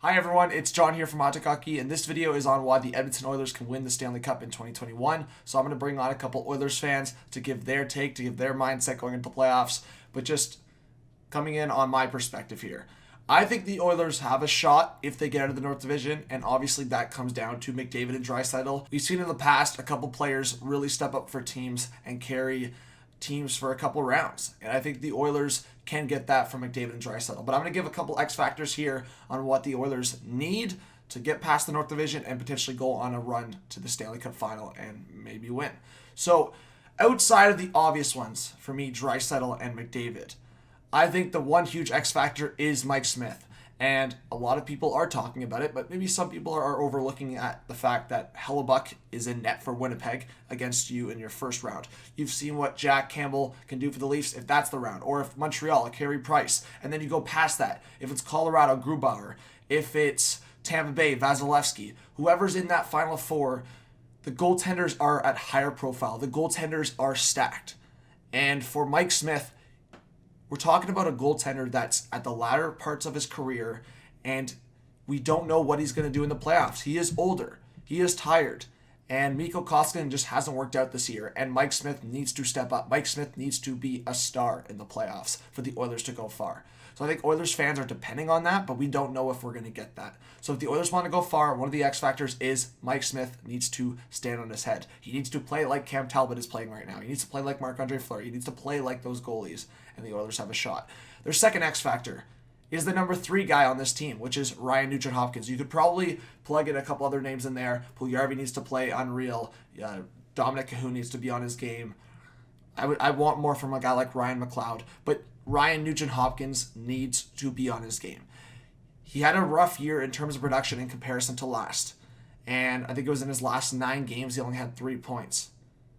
Hi everyone, it's John here from RPO Hockey, and this video is on why the Edmonton Oilers can win the Stanley Cup in 2021. So I'm going to bring on a couple Oilers fans to give their take, to give their mindset going into the playoffs, but just coming in on my perspective here. I think the Oilers have a shot if they get out of the North Division, and obviously that comes down to McDavid and Draisaitl. We've seen in the past a couple players really step up for teams and carry teams for a couple rounds, and I think the Oilers can get that from McDavid and Draisaitl. But I'm going to give a couple X factors here on what the Oilers need to get past the North Division and potentially go on a run to the Stanley Cup final and maybe win. So outside of the obvious ones, for me, Draisaitl and McDavid, I think the one huge X factor is Mike Smith. And a lot of people are talking about it, but maybe some people are overlooking at the fact that Hellebuyck is in net for Winnipeg against you in your first round. You've seen what Jack Campbell can do for the Leafs if that's the round, or if Montreal, Carey Price, and then you go past that. If it's Colorado, Grubauer, if it's Tampa Bay, Vasilevsky, whoever's in that Final Four, the goaltenders are at higher profile. The goaltenders are stacked. And for Mike Smith, we're talking about a goaltender that's at the latter parts of his career, and we don't know what he's going to do in the playoffs. He is older. He is tired. And Mikko Koskinen just hasn't worked out this year, and Mike Smith needs to step up. Mike Smith needs to be a star in the playoffs for the Oilers to go far. So I think Oilers fans are depending on that, but we don't know if we're going to get that. So if the Oilers want to go far, one of the X factors is Mike Smith needs to stand on his head. He needs to play like Cam Talbot is playing right now. He needs to play like Marc-Andre Fleury. He needs to play like those goalies, and the Oilers have a shot. Their second X factor is the number 3 guy on this team, which is Ryan Nugent-Hopkins. You could probably plug in a couple other names in there. Puljujarvi needs to play unreal. Dominic Cahoon needs to be on his game. I want more from a guy like Ryan McLeod, but Ryan Nugent-Hopkins needs to be on his game. He had a rough year in terms of production in comparison to last, and I think it was in his last 9 games he only had 3 points.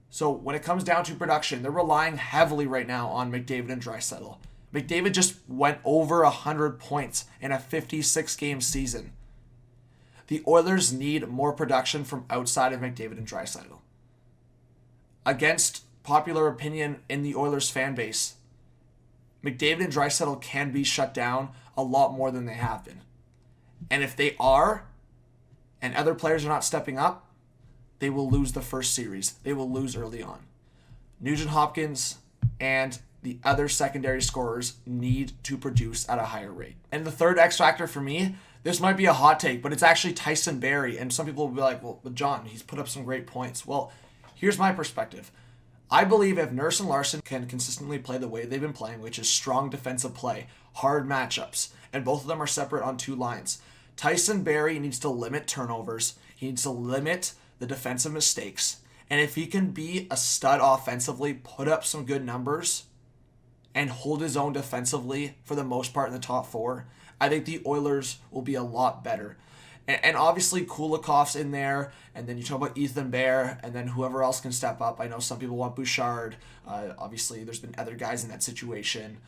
So when it comes down to production, they're relying heavily right now on McDavid and Draisaitl. McDavid just went over 100 points in a 56-game season. The Oilers need more production from outside of McDavid and Draisaitl. Against popular opinion in the Oilers fan base, McDavid and Draisaitl can be shut down a lot more than they have been. And if they are, and other players are not stepping up, they will lose the first series. They will lose early on. Nugent-Hopkins and the other secondary scorers need to produce at a higher rate. And the third X factor for me, this might be a hot take, but it's actually Tyson Barrie. And some people will be like, well, John, he's put up some great points. Well, here's my perspective. I believe if Nurse and Larson can consistently play the way they've been playing, which is strong defensive play, hard matchups, and both of them are separate on 2 lines, Tyson Barrie needs to limit turnovers. He needs to limit the defensive mistakes. And if he can be a stud offensively, put up some good numbers, and hold his own defensively for the most part in the top 4, I think the Oilers will be a lot better. And obviously Kulikov's in there, and then you talk about Ethan Bear, and then whoever else can step up. I know some people want Bouchard. Obviously, there's been other guys in that situation.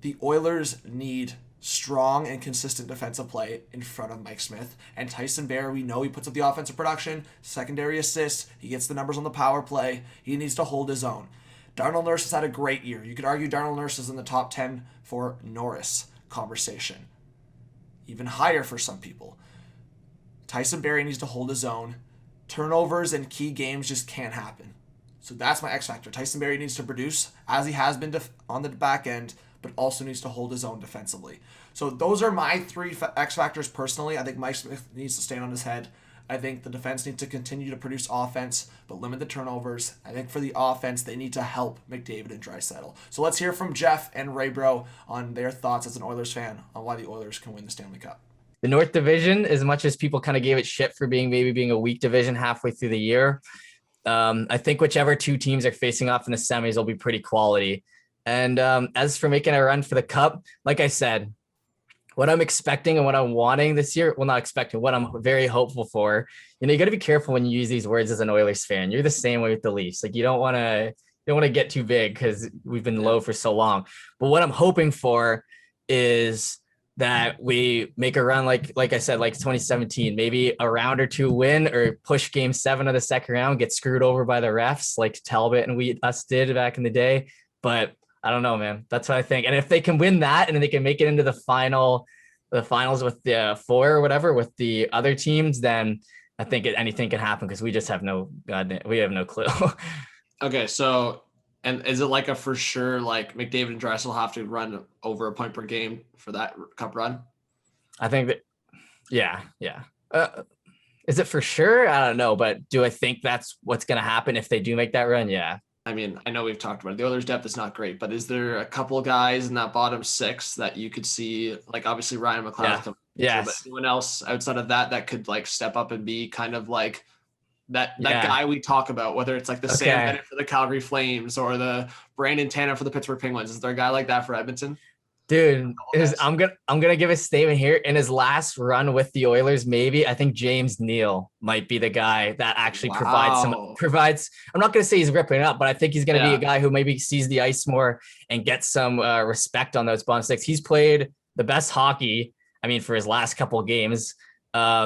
The Oilers need strong and consistent defensive play in front of Mike Smith. And Tyson Barrie, we know he puts up the offensive production, secondary assists, he gets the numbers on the power play. He needs to hold his own. Darnell Nurse has had a great year. You could argue Darnell Nurse is in the top 10 for Norris conversation. Even higher for some people. Tyson Barrie needs to hold his own. Turnovers in key games just can't happen. So that's my X factor. Tyson Barrie needs to produce as he has been on the back end, but also needs to hold his own defensively. So those are my 3 X factors personally. I think Mike Smith needs to stand on his head. I think the defense needs to continue to produce offense, but limit the turnovers. I think for the offense, they need to help McDavid and Draisaitl. So let's hear from Jeff and Ray Bro on their thoughts as an Oilers fan on why the Oilers can win the Stanley Cup. The North Division, as much as people kind of gave it shit for being a weak division halfway through the year, I think whichever 2 teams are facing off in the semis will be pretty quality. And as for making a run for the Cup, like I said, what I'm expecting and what I'm wanting this year, well, not expecting, what I'm very hopeful for, you got to be careful when you use these words as an Oilers fan. You're the same way with the Leafs. Like you don't want to get too big because we've been low for so long. But what I'm hoping for is that we make a run like I said, like 2017, maybe a round or 2 win or push game 7 of the second round, get screwed over by the refs like Talbot and us did back in the day. But I don't know, man. That's what I think. And if they can win that and then they can make it into the final the finals with the 4 or whatever with the other teams, then I think anything can happen because we just have we have no clue. Okay, so and is it like a for sure like McDavid and Draisaitl have to run over a point per game for that cup run? I think that, yeah. Is it for sure? I don't know, but do I think that's what's going to happen if they do make that run? Yeah. I mean, I know we've talked about it. The Oilers' depth is not great, but is there a couple of guys in that bottom 6 that you could see, like obviously Ryan McLeod, yes, but anyone else outside of that could like step up and be kind of like that guy we talk about, whether it's like the Sam Bennett for the Calgary Flames or the Brandon Tanev for the Pittsburgh Penguins? Is there a guy like that for Edmonton? Dude, I'm gonna give a statement here. In his last run with the Oilers, maybe I think James Neal might be the guy that actually provides. I'm not gonna say he's ripping it up, but I think he's gonna be a guy who maybe sees the ice more and gets some respect on those bottom 6. He's played the best hockey. I mean, for his last couple of games,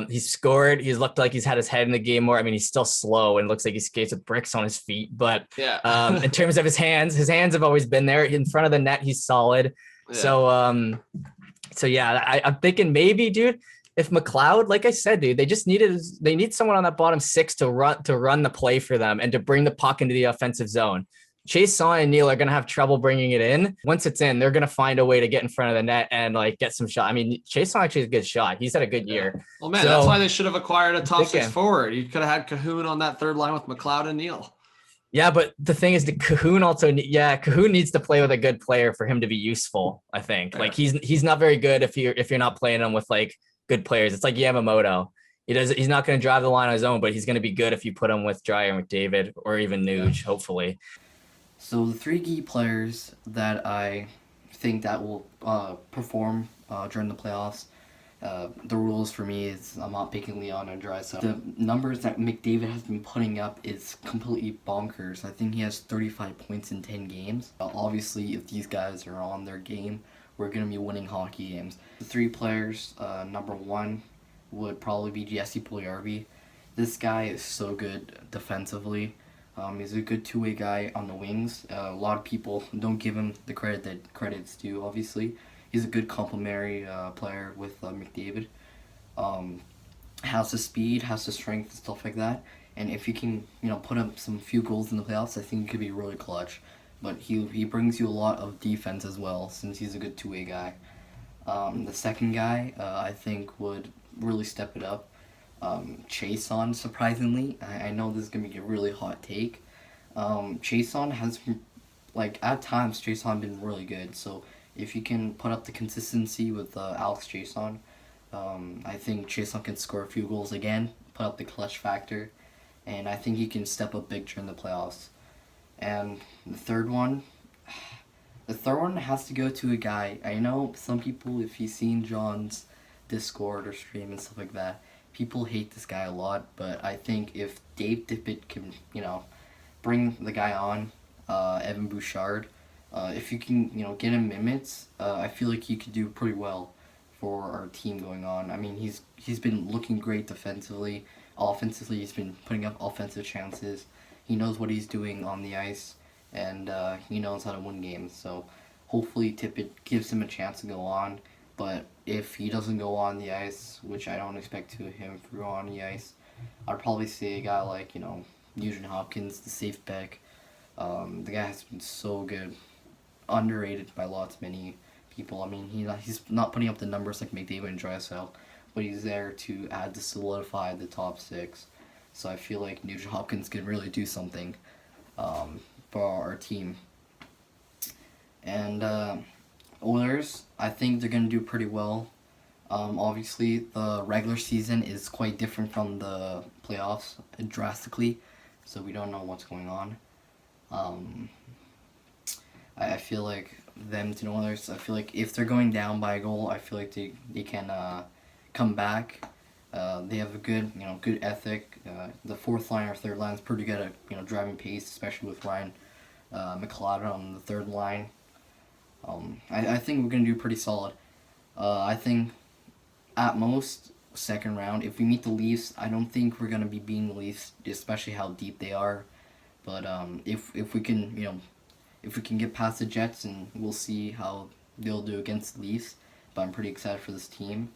he's scored. He's looked like he's had his head in the game more. I mean, he's still slow and looks like he skates with bricks on his feet. But in terms of his hands have always been there in front of the net. He's solid. Yeah. So yeah, I'm thinking maybe, dude, if McLeod, like I said, dude, they need someone on that bottom 6 to run the play for them and to bring the puck into the offensive zone. Chiasson and Neal are going to have trouble bringing it in. Once it's in, they're going to find a way to get in front of the net and like get some shot. I mean, Chiasson actually is a good shot. He's had a good year. Well, man, that's why they should have acquired a top 6 forward. You could have had Cahoon on that third line with McLeod and Neal. Yeah, but the thing is, the Cahoon Cahoon needs to play with a good player for him to be useful. I think like he's not very good if you're not playing him with like good players. It's like Yamamoto. He's not going to drive the line on his own, but he's going to be good if you put him with Dryer, McDavid, or even Nuge, hopefully. So the 3 key players that I think that will perform during the playoffs. The rules for me is I'm not picking Leon and Draisaitl. The numbers that McDavid has been putting up is completely bonkers. I think he has 35 points in 10 games. Obviously, if these guys are on their game, we're going to be winning hockey games. The 3 players, number 1 would probably be Jesse Puljujarvi. This guy is so good defensively. He's a good two-way guy on the wings. A lot of people don't give him the credit that credit's due, obviously. He's a good complementary player with McDavid. Has the speed, has the strength, and stuff like that. And if you can, put up some few goals in the playoffs, I think he could be really clutch. But he brings you a lot of defense as well, since he's a good two-way guy. The second guy, I think, would really step it up. Chiasson, surprisingly. I know this is going to be a really hot take. Chiasson has, at times, Chiasson been really good. So if you can put up the consistency with Alex Chiasson, I think Chiasson can score a few goals again, put up the clutch factor, and I think he can step up big during the playoffs. And the third one has to go to a guy. I know some people, if you've seen John's Discord or stream and stuff like that, people hate this guy a lot, but I think if Dave Tippett can, bring the guy on, Evan Bouchard, if you can, get him minutes, I feel like he could do pretty well for our team going on. I mean, he's been looking great defensively. Offensively, he's been putting up offensive chances. He knows what he's doing on the ice, and he knows how to win games. So hopefully Tippett gives him a chance to go on. But if he doesn't go on the ice, which I don't expect him to go on the ice, I'd probably say a guy like, Nugent Hopkins, the safe pick. The guy has been so good. Underrated by many people. I mean, he's not putting up the numbers like McDavid and Draisaitl, but he's there to add to solidify the top 6. So I feel like Nugent Hopkins can really do something for our team. And Oilers, I think they're going to do pretty well. Obviously, the regular season is quite different from the playoffs drastically, so we don't know what's going on. I feel like them to the Oilers, I feel like if they're going down by a goal, I feel like they can come back. They have a good ethic. The fourth line or third line is pretty good at driving pace, especially with Ryan McLeod on the third line. I think we're gonna do pretty solid. I think at most second round. If we meet the Leafs, I don't think we're gonna be beating the Leafs, especially how deep they are. But if we can if we can get past the Jets, and we'll see how they'll do against the Leafs. but I'm pretty excited for this team.